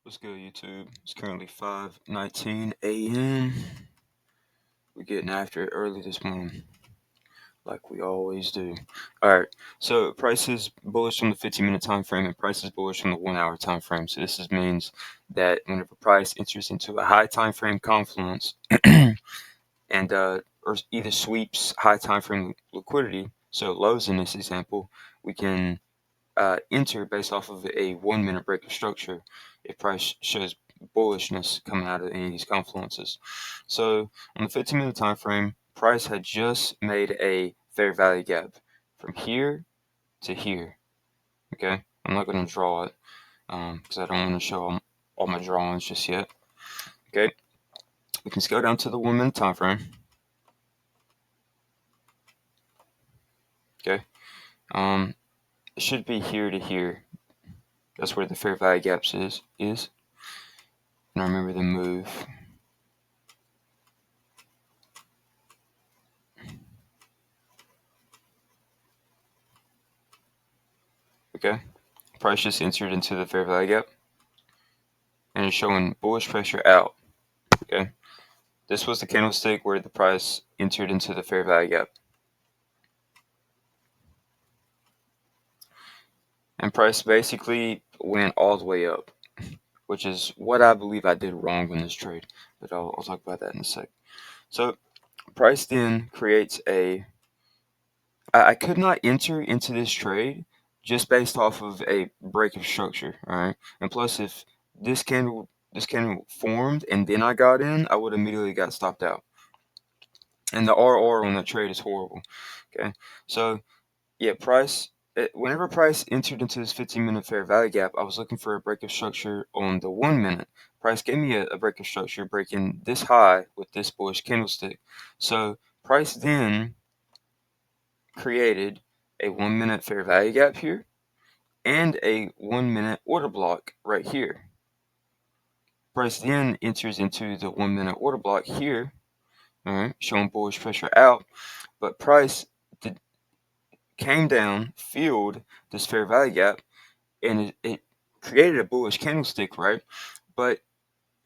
What's good, YouTube? It's currently 5:19 a.m. We're getting after it early this morning, like we always do. All right, so price is bullish on the 15-minute time frame, and price is bullish on the 1-hour time frame. So means that whenever price enters into a high time frame confluence, and or either sweeps high time frame liquidity, so lows in this example, we can enter based off of a 1-minute break of structure if price shows bullishness coming out of any of these confluences. So on the 15-minute time frame, price had just made a fair value gap from here to here. Okay, I'm not going to draw it because I don't want to show all my drawings just yet. Okay, we can scale down to the 1-minute time frame. Okay, it should be here to here. That's where the fair value gaps is. And I remember the move. Okay, price just entered into the fair value gap and it's showing bullish pressure out. Okay, this was the candlestick where the price entered into the fair value gap, and price basically went all the way up, which is what I believe I did wrong in this trade, but I'll talk about that in a sec. So price then creates I could not enter into this trade just based off of a break of structure, all right? And plus, if this candle formed and then I got in, I would immediately got stopped out. And the RR on that trade is horrible. Okay, so yeah, whenever price entered into this 15-minute fair value gap, I was looking for a break of structure on the 1 minute. Price gave me a break of structure breaking this high with this bullish candlestick. So price then created a 1-minute fair value gap here and a 1-minute order block right here. Price then enters into the 1-minute order block here, all right, showing bullish pressure out, but price came down, filled this fair value gap, and it created a bullish candlestick, right? But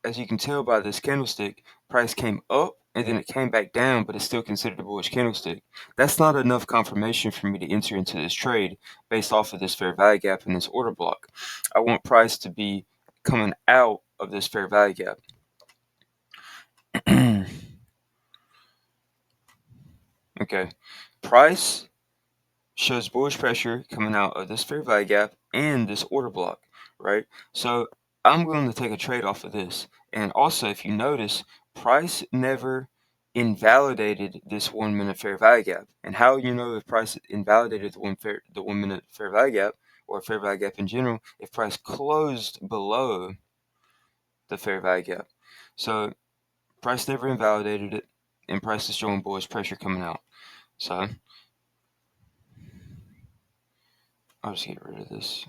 as you can tell by this candlestick, price came up and then it came back down, but it's still considered a bullish candlestick. That's not enough confirmation for me to enter into this trade based off of this fair value gap and this order block. I want price to be coming out of this fair value gap. Okay, price shows bullish pressure coming out of this fair value gap and this order block, right? So I'm going to take a trade off of this. And also, if you notice, price never invalidated this 1-minute fair value gap. And how you know if price invalidated the 1-minute fair value gap or fair value gap in general, if price closed below the fair value gap. So price never invalidated it, and price is showing bullish pressure coming out. So I'll just get rid of this.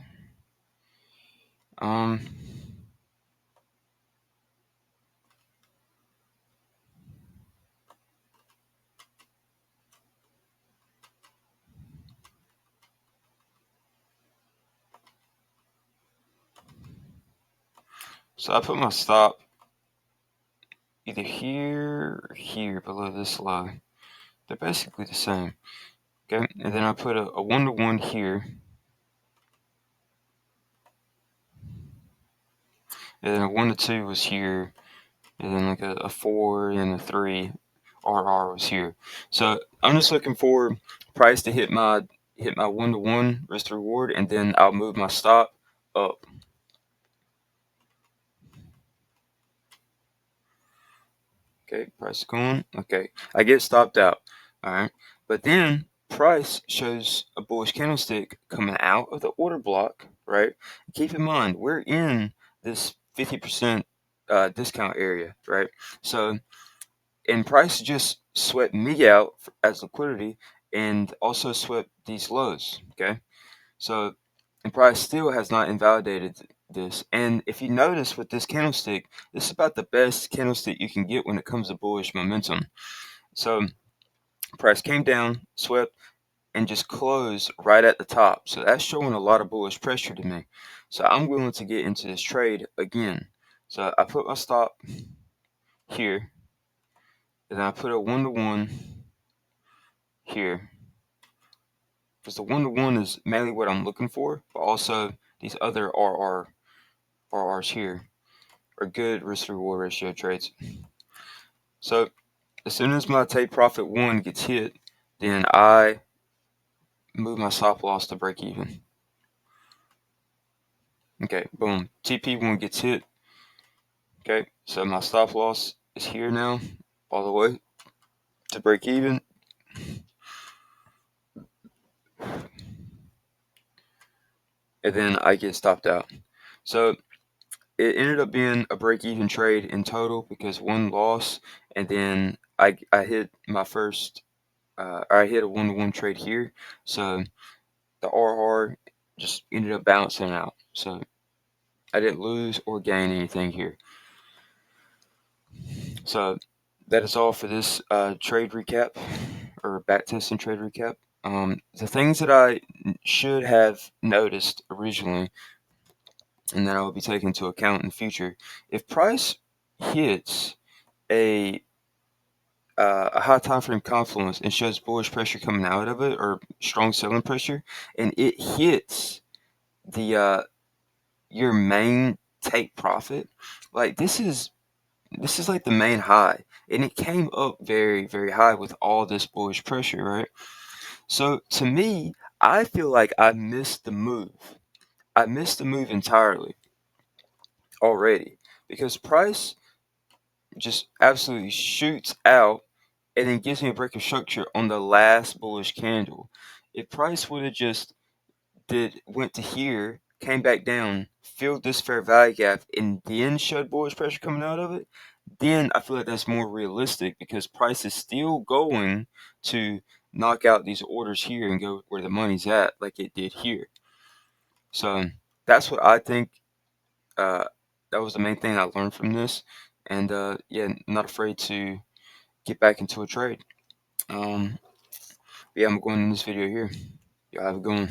So I put my stop either here or here below this low. They're basically the same. Okay, and then I put a 1-to-1 here. And then a 1-to-2 was here. And then like a 4 and a 3 RR was here. So I'm just looking for price to hit my 1-to-1 risk to reward, and then I'll move my stop up. Okay, price is going. Okay, I get stopped out. All right, but then price shows a bullish candlestick coming out of the order block, right? Keep in mind, we're in this 50% discount area, right? So, and price just swept me out as liquidity and also swept these lows, okay? So, and price still has not invalidated this. And if you notice with this candlestick, this is about the best candlestick you can get when it comes to bullish momentum. So price came down, swept, and just closed right at the top. So that's showing a lot of bullish pressure to me. So I'm willing to get into this trade again. So I put my stop here, and then I put a 1-to-1 here, because the 1-to-1 is mainly what I'm looking for, but also these other RRs here are good risk to reward ratio trades. So as soon as my take profit 1 gets hit, then I move my stop loss to break even. Okay, boom. TP1 gets hit. Okay, so my stop loss is here now, all the way to break even. And then I get stopped out. So it ended up being a break-even trade in total because 1 loss, and then I hit my first, I hit a 1-to-1 trade here. So the RR just ended up balancing out. So I didn't lose or gain anything here. So that is all for this trade recap, or backtesting trade recap. The things that I should have noticed originally, and that I will be taking into account in the future, if price hits a high time frame confluence and shows bullish pressure coming out of it, or strong selling pressure, and it hits the your main take profit, like this is like the main high, and it came up very, very high with all this bullish pressure, right? So to me, I feel like I missed the move. I missed the move entirely already, because price just absolutely shoots out and then gives me a break of structure on the last bullish candle. If price would have just went to here, came back down, filled this fair value gap, and then showed bullish pressure coming out of it, then I feel like that's more realistic, because price is still going to knock out these orders here and go where the money's at, like it did here. So that's what I think. Uh, that was the main thing I learned from this, and yeah, not afraid to get back into a trade. Yeah, I'm going in this video here. Y'all have a good one.